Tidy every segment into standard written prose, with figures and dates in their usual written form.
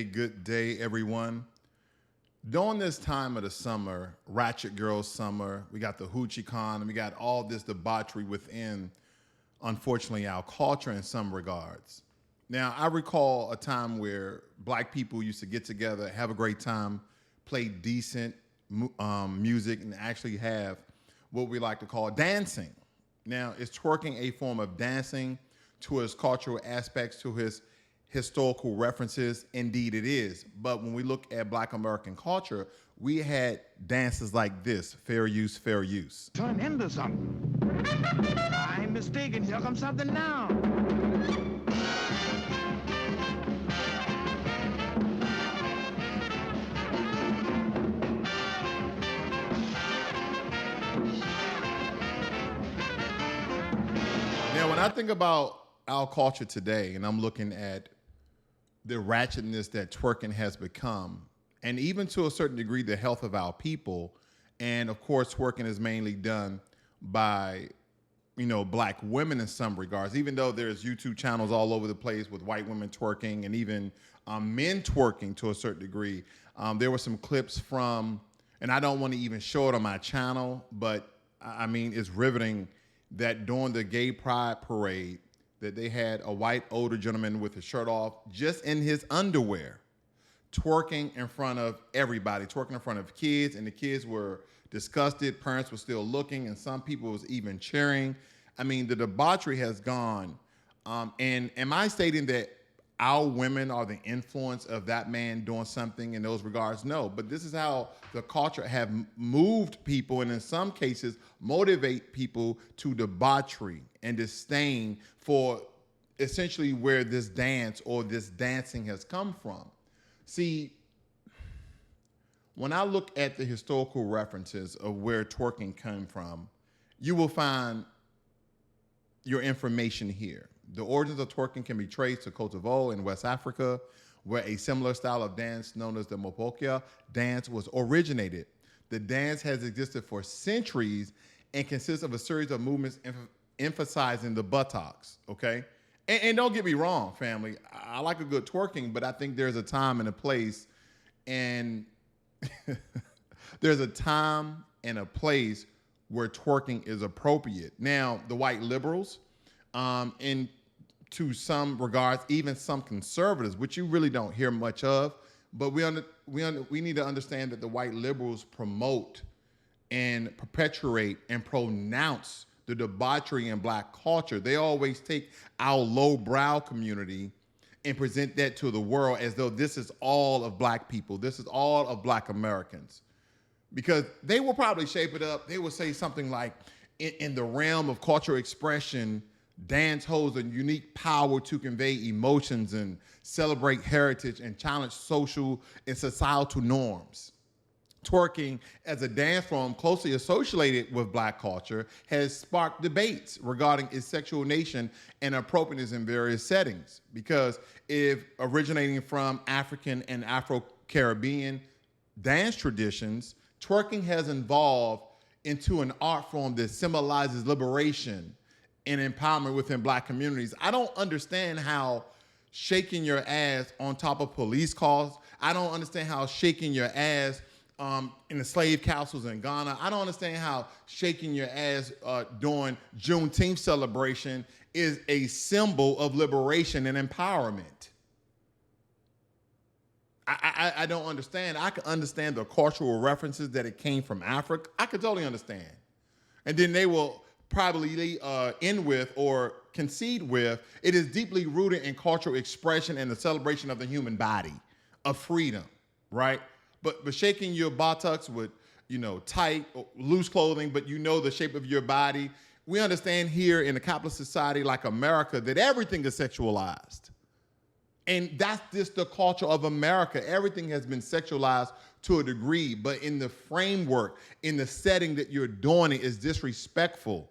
a good day, everyone. During this time of the summer, Ratchet Girl summer, we got the hoochie-con, and we got all this debauchery within, unfortunately, our culture in some regards. Now, I recall a time where black people used to get together, have a great time, play decent music, and actually have what we like to call dancing. Now, is twerking a form of dancing to its cultural aspects, to his historical references? Indeed it is. But when we look at Black American culture, we had dances like this: fair use, fair use. Turn into something. I'm mistaken. Here comes something now. Now, when I think about our culture today, and I'm looking at the ratchetness that twerking has become, and even to a certain degree, the health of our people, and of course, twerking is mainly done by, black women in some regards, even though there's YouTube channels all over the place with white women twerking and even men twerking to a certain degree. There were some clips from, and I don't want to even show it on my channel, but I mean, it's riveting that during the gay pride parade that they had a white older gentleman with his shirt off, just in his underwear, twerking in front of everybody, twerking in front of kids, and the kids were disgusted, parents were still looking, and some people was even cheering. I mean, the debauchery has gone. And am I stating that our women are the influence of that man doing something in those regards? No, but this is how the culture have moved people, and in some cases motivate people to debauchery and disdain for essentially where this dance or this dancing has come from. See, when I look at the historical references of where twerking came from, you will find your information here. The origins of twerking can be traced to Cote d'Ivoire in West Africa, where a similar style of dance known as the mopokia dance was originated. The dance has existed for centuries and consists of a series of movements emphasizing the buttocks, okay? And don't get me wrong, family, I like a good twerking, but I think there's a time and a place, and there's a time and a place where twerking is appropriate. Now, the white liberals, and to some regards, even some conservatives, which you really don't hear much of, but we need to understand that the white liberals promote and perpetuate and pronounce the debauchery in black culture. They always take our lowbrow community and present that to the world as though this is all of black people, this is all of black Americans. Because they will probably shape it up. They will say something like, in the realm of cultural expression, dance holds a unique power to convey emotions and celebrate heritage and challenge social and societal norms. Twerking, as a dance form closely associated with black culture, has sparked debates regarding its sexual nation and appropriateness in various settings. Because if originating from African and Afro-Caribbean dance traditions, twerking has evolved into an art form that symbolizes liberation and empowerment within black communities. I don't understand how shaking your ass on top of police cars, I don't understand how shaking your ass in the slave castles in Ghana, I don't understand how shaking your ass during Juneteenth celebration is a symbol of liberation and empowerment. I don't understand. I can understand the cultural references that it came from Africa. I could totally understand. And then they will probably end with or concede with, it is deeply rooted in cultural expression and the celebration of the human body, of freedom, right? But shaking your buttocks with, tight, loose clothing, but the shape of your body, we understand here in a capitalist society like America that everything is sexualized. And that's just the culture of America. Everything has been sexualized to a degree, but in the framework, in the setting that you're doing it is disrespectful.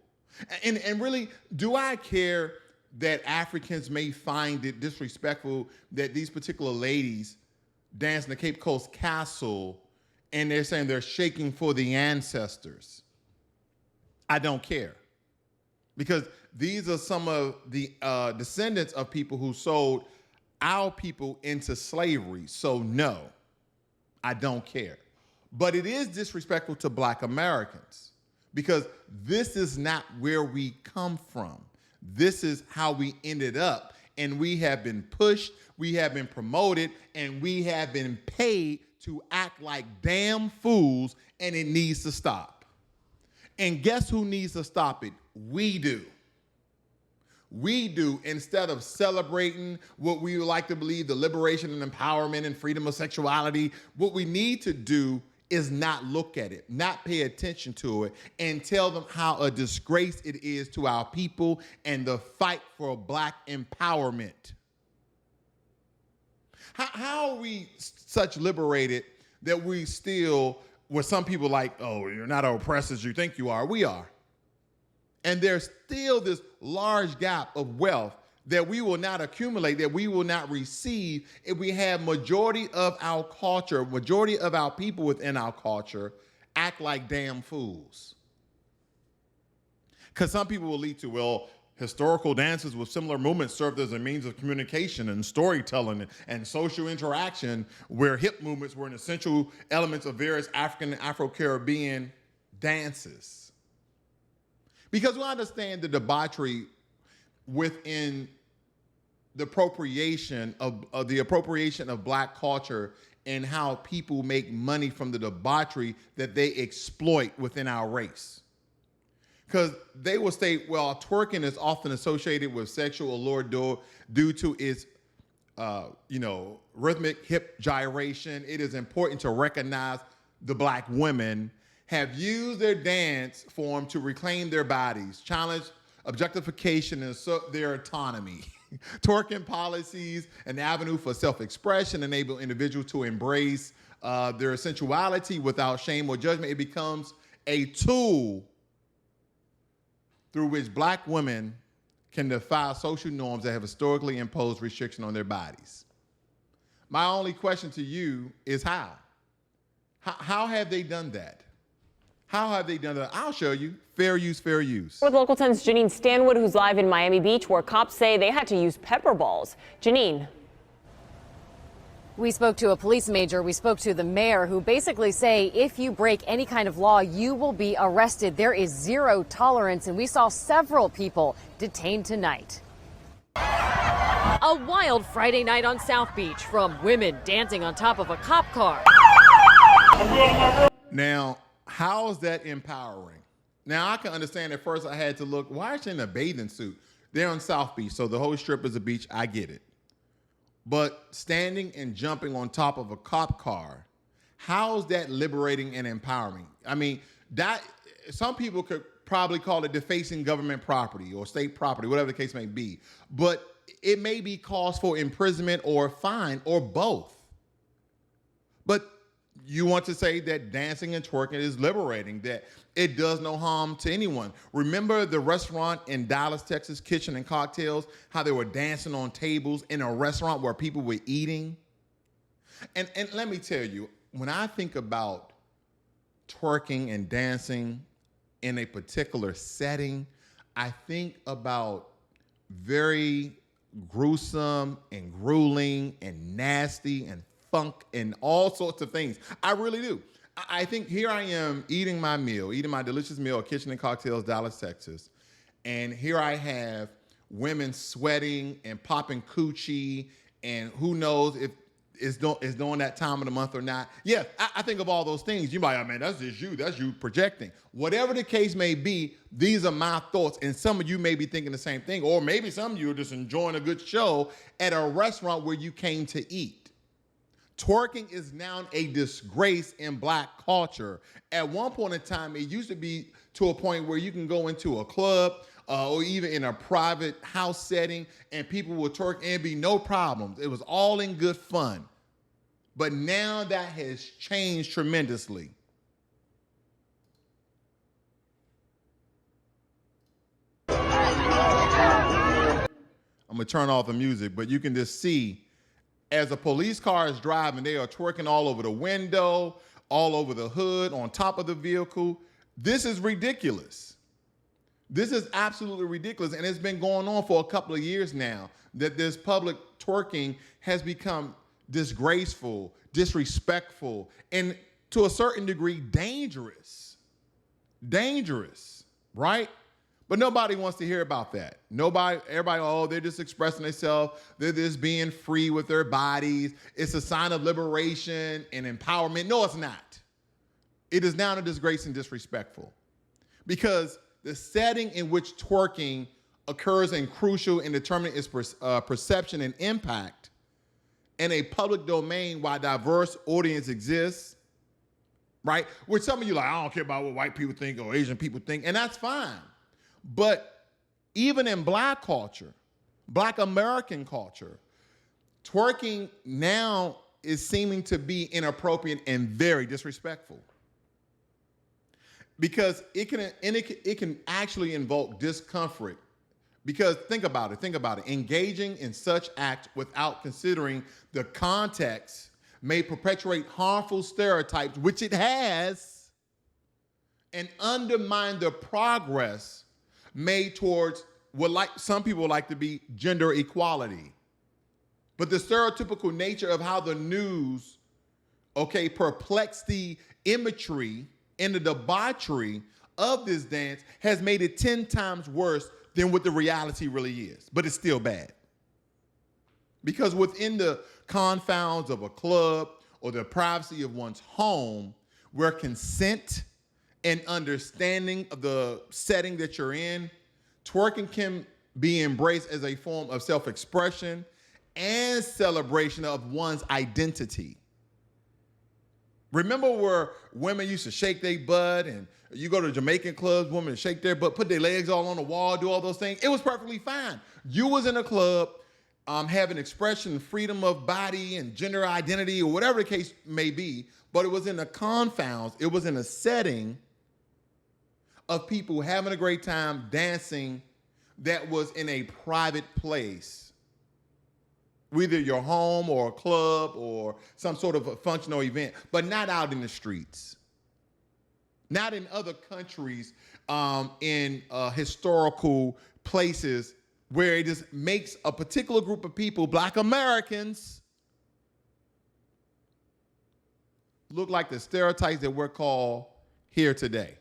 And really, do I care that Africans may find it disrespectful that these particular ladies dance in the Cape Coast Castle and they're saying they're shaking for the ancestors? I don't care. Because these are some of the descendants of people who sold our people into slavery. So no, I don't care. But it is disrespectful to Black Americans because this is not where we come from. This is how we ended up. And we have been pushed, we have been promoted, and we have been paid to act like damn fools, and it needs to stop. And guess who needs to stop it? We do. We do, instead of celebrating what we like to believe, the liberation and empowerment and freedom of sexuality, what we need to do is not look at it, not pay attention to it, and tell them how a disgrace it is to our people and the fight for Black empowerment. How are we such liberated that we still, where some people like, oh, you're not as oppressed as you think you are? We are. And there's still this large gap of wealth that we will not accumulate, that we will not receive if we have majority of our culture, majority of our people within our culture act like damn fools. Because some people will lead to, well, historical dances with similar movements served as a means of communication and storytelling and social interaction, where hip movements were an essential elements of various African and Afro-Caribbean dances. Because we understand the debauchery within the appropriation of Black culture and how people make money from the debauchery that they exploit within our race. Because they will state, well, twerking is often associated with sexual allure due to its, rhythmic hip gyration. It is important to recognize the Black women have used their dance form to reclaim their bodies, challenge objectification, and assert their autonomy. Twerking policies, an avenue for self-expression, enable individuals to embrace their sensuality without shame or judgment. It becomes a tool through which Black women can defy social norms that have historically imposed restriction on their bodies. My only question to you is how? How have they done that? How have they done that? I'll show you. Fair use, fair use. With Local 10's Janine Stanwood, who's live in Miami Beach, where cops say they had to use pepper balls. Janine. We spoke to a police major. We spoke to the mayor, who basically say if you break any kind of law, you will be arrested. There is zero tolerance, and we saw several people detained tonight. A wild Friday night on South Beach, from women dancing on top of a cop car. Now, how is that empowering? Now, I can understand at first I had to look, why is she in a bathing suit? They're on South Beach, so the whole strip is a beach. I get it. But standing and jumping on top of a cop car, how is that liberating and empowering? I mean, that some people could probably call it defacing government property or state property, whatever the case may be. But it may be cause for imprisonment or fine or both. But you want to say that dancing and twerking is liberating, that it does no harm to anyone. Remember the restaurant in Dallas, Texas, Kitchen and Cocktails, how they were dancing on tables in a restaurant where people were eating? And let me tell you, when I think about twerking and dancing in a particular setting, I think about very gruesome and grueling and nasty and funk and all sorts of things. I really do. I think here I am eating my delicious meal at Kitchen and Cocktails, Dallas, Texas. And here I have women sweating and popping coochie, and who knows if it's during that time of the month or not. Yeah, I think of all those things. You might, oh, man, that's just you. That's you projecting. Whatever the case may be, these are my thoughts. And some of you may be thinking the same thing. Or maybe some of you are just enjoying a good show at a restaurant where you came to eat. Twerking is now a disgrace in Black culture. At one point in time, it used to be to a point where you can go into a club or even in a private house setting and people would twerk and it'd be no problems. It was all in good fun. But now that has changed tremendously. I'm gonna turn off the music, but you can just see as a police car is driving, they are twerking all over the window, all over the hood, on top of the vehicle. This is ridiculous. This is absolutely ridiculous. And it's been going on for a couple of years now that this public twerking has become disgraceful, disrespectful, and to a certain degree, dangerous. Dangerous, right? But nobody wants to hear about that. Everybody, oh, they're just expressing themselves. They're just being free with their bodies. It's a sign of liberation and empowerment. No, it's not. It is now a disgrace and disrespectful, because the setting in which twerking occurs and crucial in determining its perception and impact in a public domain while diverse audience exists, right? Which some of you like, I don't care about what white people think or Asian people think, and that's fine. But even in Black culture, Black American culture, twerking now is seeming to be inappropriate and very disrespectful, because it can actually invoke discomfort. Because think about it. Engaging in such acts without considering the context may perpetuate harmful stereotypes, which it has, and undermine the progress made towards what some people like to be gender equality. But the stereotypical nature of how the news, perplex the imagery and the debauchery of this dance has made it 10 times worse than what the reality really is. But it's still bad. Because within the confounds of a club or the privacy of one's home, where consent and understanding of the setting that you're in, twerking can be embraced as a form of self-expression and celebration of one's identity. Remember where women used to shake their butt, and you go to Jamaican clubs, women shake their butt, put their legs all on the wall, do all those things? It was perfectly fine. You was in a club having expression, freedom of body and gender identity, or whatever the case may be, but it was in the confounds, it was in a setting of people having a great time dancing that was in a private place, whether your home or a club or some sort of a functional event, but not out in the streets, not in other countries, in historical places where it just makes a particular group of people, Black Americans, look like the stereotypes that we're called here today.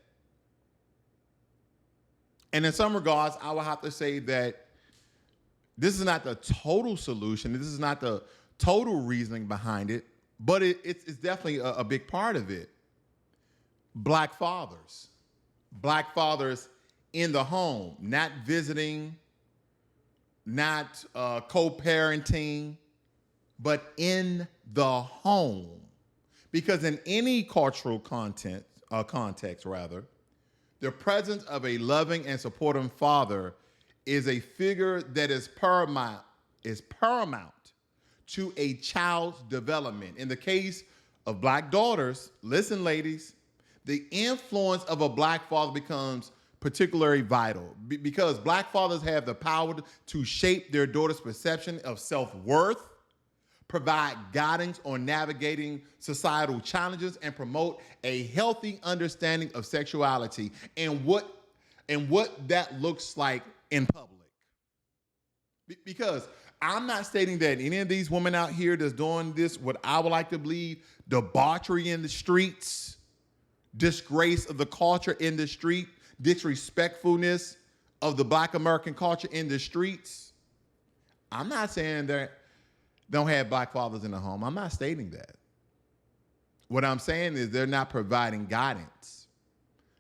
And in some regards, I would have to say that this is not the total solution. This is not the total reasoning behind it, but it's definitely a big part of it. Black fathers in the home, not visiting, not co-parenting, but in the home. Because in any cultural context, the presence of a loving and supportive father is a figure that is paramount to a child's development. In the case of Black daughters, listen, ladies, the influence of a Black father becomes particularly vital because Black fathers have the power to shape their daughters' perception of self-worth, provide guidance on navigating societal challenges, and promote a healthy understanding of sexuality and what that looks like in public. Because I'm not stating that any of these women out here that's doing this, what I would like to believe, debauchery in the streets, disgrace of the culture in the street, disrespectfulness of the Black American culture in the streets. I'm not saying that don't have Black fathers in the home. I'm not stating that. What I'm saying is they're not providing guidance.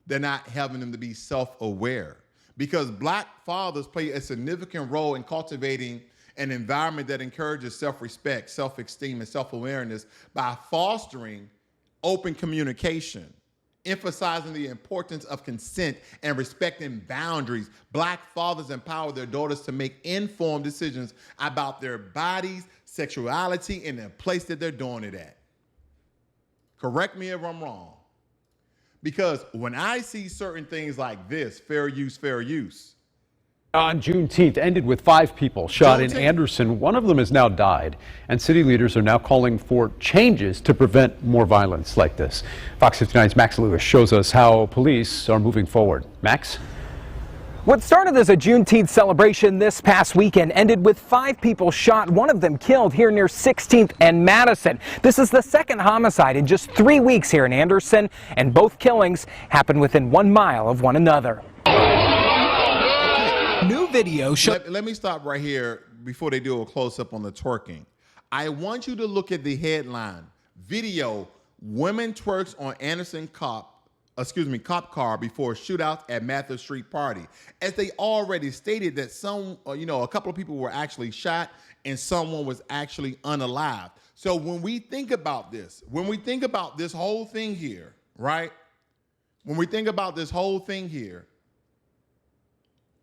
They're not helping them to be self-aware. Because Black fathers play a significant role in cultivating an environment that encourages self-respect, self-esteem, and self-awareness by fostering open communication, emphasizing the importance of consent and respecting boundaries. Black fathers empower their daughters to make informed decisions about their bodies, sexuality, and the place that they're doing it at. Correct me if I'm wrong. Because when I see certain things like this, fair use, on Juneteenth ended with 5 people shot in Anderson. One of them has now died, and city leaders are now calling for changes to prevent more violence like this. Fox 59's Max Lewis shows us how police are moving forward. Max? What started as a Juneteenth celebration this past weekend ended with 5 people shot, one of them killed here near 16th and Madison. This is the second homicide in just 3 weeks here in Anderson, and both killings happened within 1 mile of one another. New video shows. Let me stop right here before they do a close-up on the twerking. I want you to look at the headline. Video, women twerks on Anderson cop car before shootouts at Mather Street party. As they already stated that a couple of people were actually shot and someone was actually unalived. So when we think about this whole thing here, right? When we think about this whole thing here,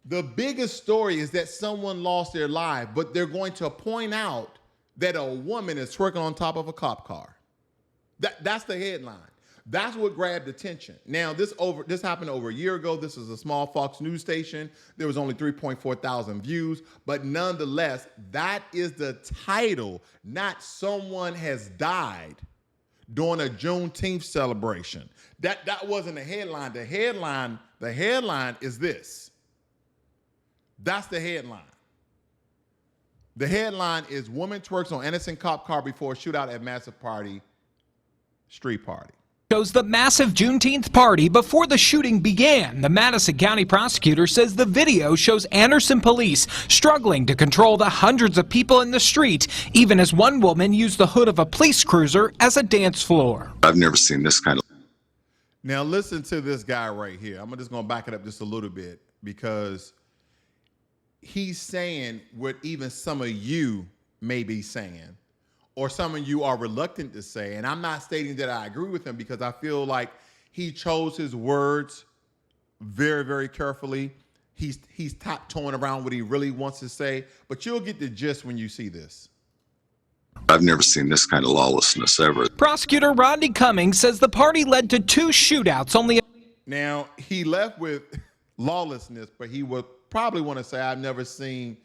the biggest story is that someone lost their life, but they're going to point out that a woman is twerking on top of a cop car. That's the headline. That's what grabbed attention. Now, this happened over a year ago. This is a small Fox News station. There was only 3.4 thousand views, but nonetheless, that is the title, not someone has died during a Juneteenth celebration. That wasn't the headline. The headline is this. That's the headline. The headline is woman twerks on innocent cop car before shootout at massive party, street party. Shows the massive Juneteenth party before the shooting began. The Madison County prosecutor says the video shows Anderson police struggling to control the hundreds of people in the street, even as one woman used the hood of a police cruiser as a dance floor. I've never seen this kind of. Now listen to this guy right here. I'm just going to back it up just a little bit because he's saying what even some of you may be saying, or some of you are reluctant to say. And I'm not stating that I agree with him because I feel like he chose his words very, very carefully. He's top-toeing around what he really wants to say, but you'll get the gist when you see this. I've never seen this kind of lawlessness ever. Prosecutor Rodney Cummings says the party led to 2 shootouts. Now, he left with lawlessness, but he would probably want to say, I've never seen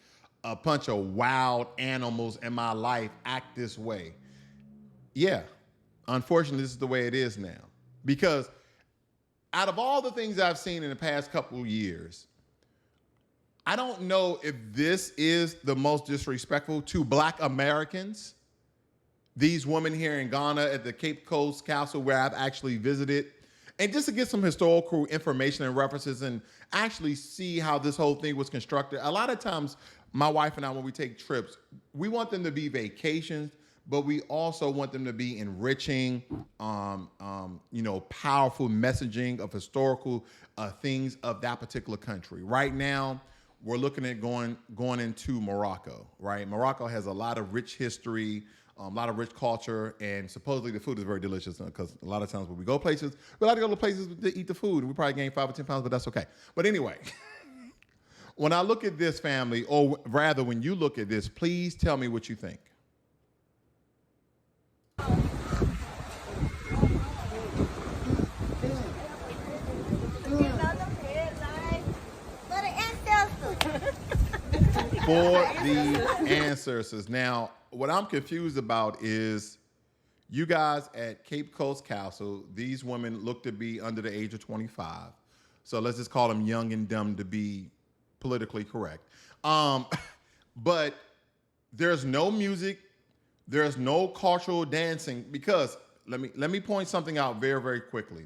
a bunch of wild animals in my life act this way. Yeah, unfortunately, this is the way it is now. Because out of all the things I've seen in the past couple of years, I don't know if this is the most disrespectful to Black Americans. These women here in Ghana at the Cape Coast Council where I've actually visited, and just to get some historical information and references and actually see how this whole thing was constructed. A lot of times, my wife and I, when we take trips, we want them to be vacations, but we also want them to be enriching, powerful messaging of historical things of that particular country. Right now, we're looking at going into Morocco, right? Morocco has a lot of rich history, a lot of rich culture, and supposedly the food is very delicious because a lot of times when we go places, we like to go to places to eat the food. We probably gain 5 or 10 pounds, but that's okay. But anyway, when I look at this family, or rather when you look at this, please tell me what you think. For the ancestors. Now, what I'm confused about is you guys at Cape Coast Council, these women look to be under the age of 25. So let's just call them young and dumb to be politically correct. But there's no music, there's no cultural dancing, because let me point something out very, very quickly.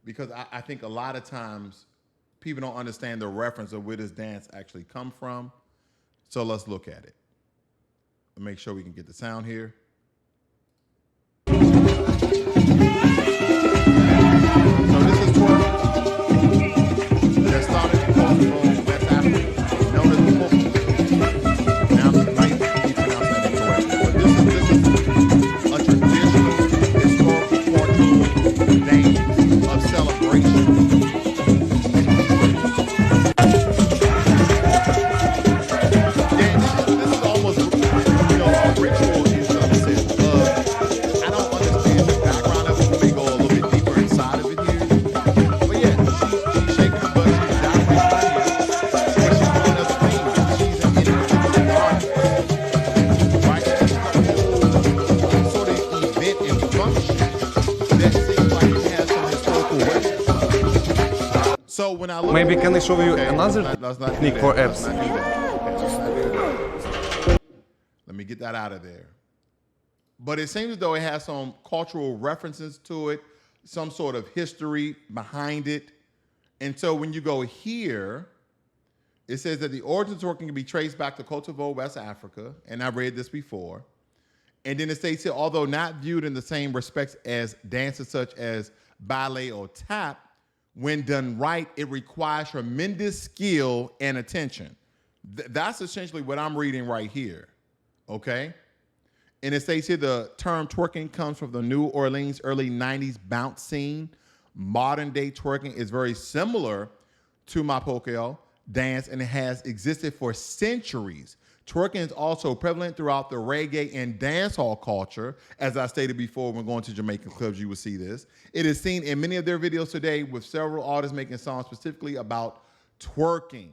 Because I think a lot of times people don't understand the reference of where this dance actually come from. So let's look at it. Make sure we can get the sound here. So this is twerking. That started in cultural West Africa, known as the Hookah. Now, I might be pronouncing that incorrectly, but this is a traditional historical twerking dance of celebration. Ritual in some sense. I don't understand the background of it. when I look Maybe can I show you Okay, another let's not do technique that. for Let's abs? not do that. Let's not do that. Let me get that out of there. But it seems as though it has some cultural references to it, some sort of history behind it. And so when you go here, it says that the origins of twerking can be traced back to Kosovo, West Africa. And I read this before. And then it states here, although not viewed in the same respects as dances such as ballet or tap, when done right, it requires tremendous skill and attention. That's essentially what I'm reading right here, okay? And it states here the term twerking comes from the New Orleans early 90s bounce scene. Modern day twerking is very similar to mapokeo dance, and it has existed for centuries. Twerking is also prevalent throughout the reggae and dancehall culture. As I stated before, when going to Jamaican clubs, you will see this. It is seen in many of their videos today, with several artists making songs specifically about twerking.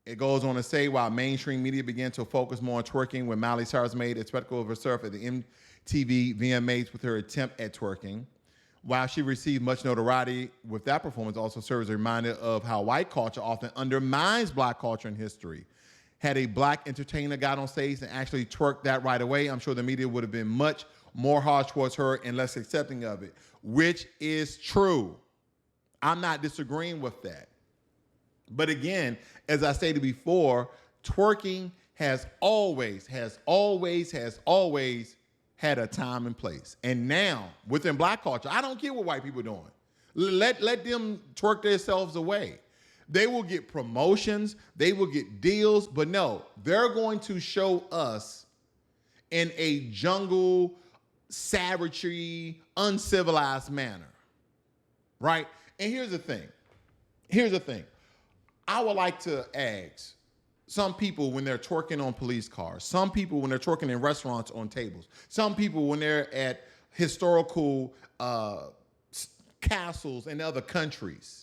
It goes on to say, while mainstream media began to focus more on twerking when Miley Cyrus made a spectacle of herself at the MTV VMAs with her attempt at twerking. While she received much notoriety with that performance, also serves as a reminder of how white culture often undermines black culture and history. Had a black entertainer got on stage and actually twerked that right away, I'm sure the media would have been much more harsh towards her and less accepting of it, which is true. I'm not disagreeing with that. But again, as I stated before, twerking has always had a time and place. And now, within black culture, I don't care what white people are doing. Let them twerk themselves away. They will get promotions, they will get deals, but no, they're going to show us in a jungle, savagery, uncivilized manner, right? And here's the thing. I would like to ask some people when they're twerking on police cars, some people when they're twerking in restaurants on tables, some people when they're at historical castles in other countries.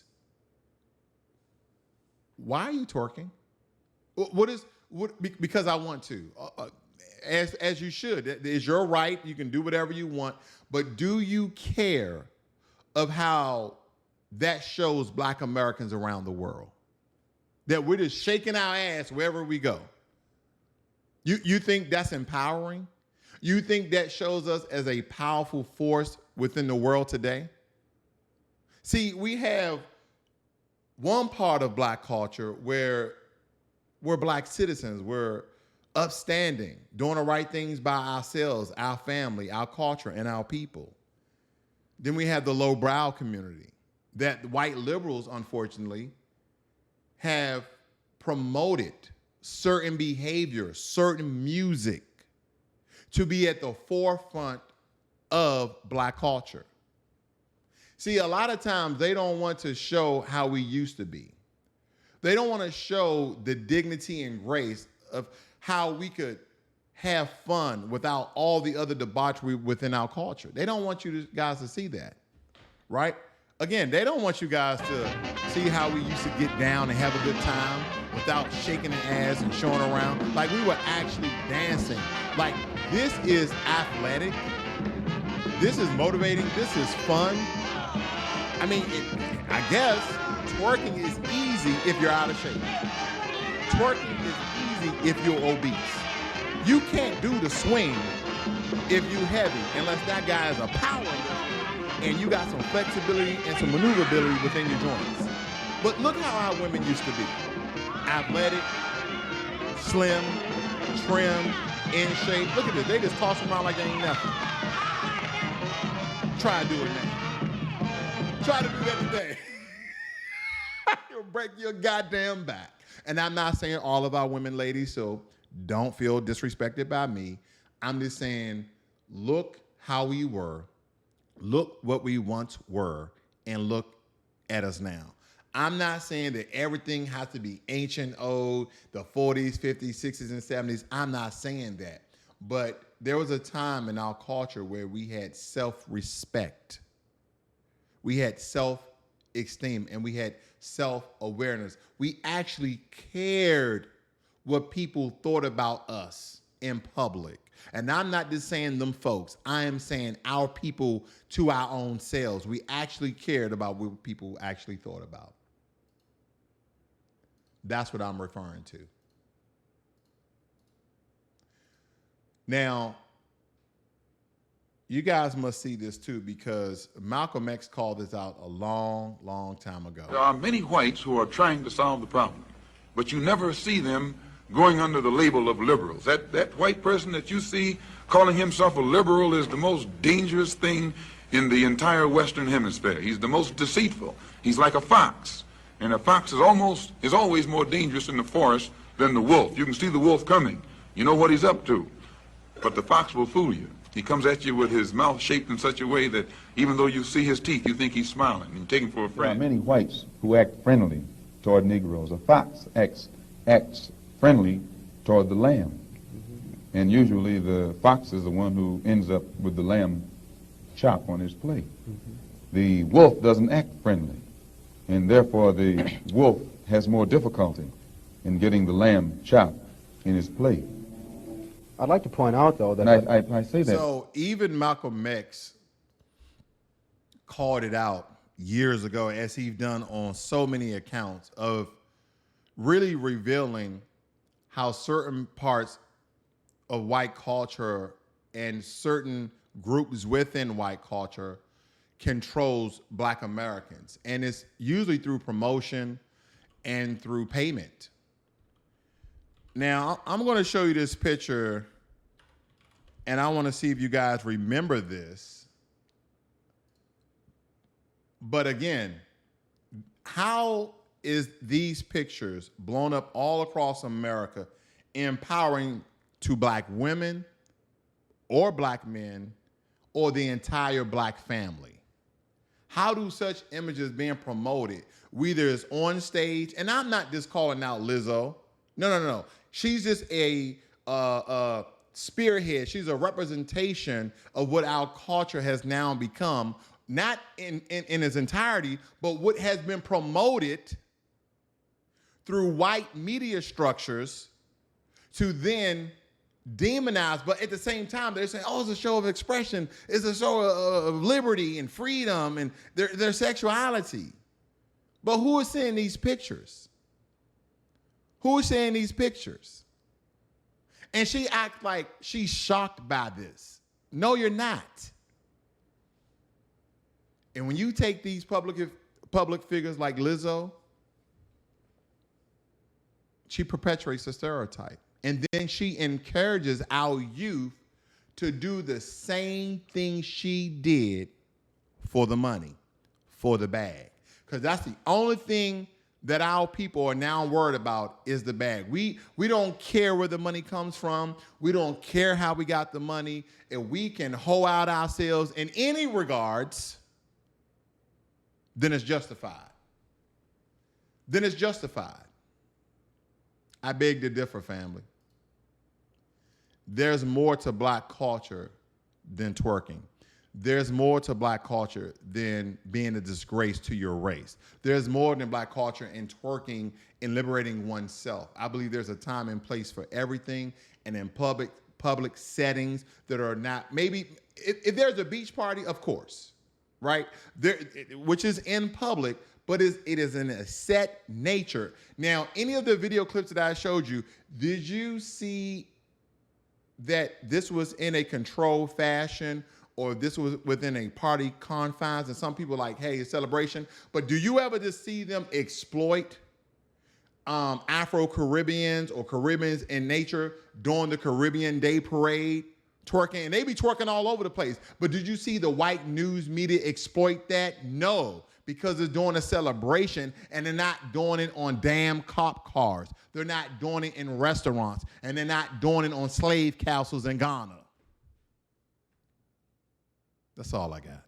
Why are you twerking? Because I want to. As you should. It is your right. You can do whatever you want. But do you care of how that shows black Americans around the world? That we're just shaking our ass wherever we go. You think that's empowering? You think that shows us as a powerful force within the world today? See, we have one part of black culture where we're black citizens, we're upstanding, doing the right things by ourselves, our family, our culture, and our people. Then we have the lowbrow community that white liberals, unfortunately, have promoted certain behavior, certain music to be at the forefront of black culture. See, a lot of times they don't want to show how we used to be. They don't want to show the dignity and grace of how we could have fun without all the other debauchery within our culture. They don't want you guys to see that, right? Again, they don't want you guys to see how we used to get down and have a good time without shaking the ass and showing around. Like we were actually dancing. Like this is athletic. This is motivating. This is fun. I mean, I guess twerking is easy if you're out of shape. Twerking is easy if you're obese. You can't do the swing if you're heavy unless that guy is a power lifter and you got some flexibility and some maneuverability within your joints. But look how our women used to be. Athletic, slim, trim, in shape. Look at this. They just toss around like they ain't nothing. Try to do it now. Try to do that today. You'll break your goddamn back. And I'm not saying all of our women, ladies, so don't feel disrespected by me. I'm just saying, look how we were, look what we once were, and look at us now. I'm not saying that everything has to be ancient, old, the 40s, 50s, 60s, and 70s. I'm not saying that. But there was a time in our culture where we had self-respect. We had self-esteem, and we had self-awareness. We actually cared what people thought about us in public. And I'm not just saying them folks. I am saying our people to our own selves. We actually cared about what people actually thought about. That's what I'm referring to. Now, you guys must see this too, because Malcolm X called this out a long, long time ago. There are many whites who are trying to solve the problem, but you never see them going under the label of liberals. That white person that you see calling himself a liberal is the most dangerous thing in the entire Western Hemisphere. He's the most deceitful. He's like a fox, and a fox is always more dangerous in the forest than the wolf. You can see the wolf coming. You know what he's up to, but the fox will fool you. He comes at you with his mouth shaped in such a way that even though you see his teeth, you think he's smiling, and you take him for a friend. There are many whites who act friendly toward Negroes. A fox acts friendly toward the lamb. And usually the fox is the one who ends up with the lamb chop on his plate. The wolf doesn't act friendly, and therefore the wolf has more difficulty in getting the lamb chop in his plate. I'd like to point out, though, that I say that. So even Malcolm X called it out years ago, as he's done on so many accounts, of really revealing how certain parts of white culture and certain groups within white culture controls Black Americans. And it's usually through promotion and through payment. Now, I'm going to show you this picture, and I want to see if you guys remember this. But again, how is these pictures blown up all across America empowering to Black women or Black men or the entire Black family? How do such images being promoted, whether it's on stage, and I'm not just calling out Lizzo. No. She's just a spearhead. She's a representation of what our culture has now become, not in its entirety, but what has been promoted through white media structures to then demonize. But at the same time, they're saying, oh, it's a show of expression. It's a show of liberty and freedom and their sexuality. But who is seeing these pictures? Who is seeing these pictures? And she acts like she's shocked by this. No, you're not. And when you take these public figures like Lizzo, she perpetuates a stereotype. And then she encourages our youth to do the same thing she did for the money, for the bag. Because that's the only thing that our people are now worried about is the bag. We don't care where the money comes from. We don't care how we got the money. If we can hoe out ourselves in any regards, then it's justified. Then it's justified. I beg to differ, family. There's more to Black culture than twerking. There's more to Black culture than being a disgrace to your race. There's more than Black culture in twerking and liberating oneself. I believe there's a time and place for everything, and in public settings that are not, maybe, if there's a beach party, of course, right? Which is in public, but it is in a set nature. Now, any of the video clips that I showed you, did you see that this was in a controlled fashion, or this was within a party confines, and some people are like, hey, it's celebration. But do you ever just see them exploit Afro-Caribbeans or Caribbeans in nature during the Caribbean Day Parade, twerking? And they be twerking all over the place. But did you see the white news media exploit that? No, because it's doing a celebration, and they're not doing it on damn cop cars. They're not doing it in restaurants, and they're not doing it on slave castles in Ghana. That's all I got.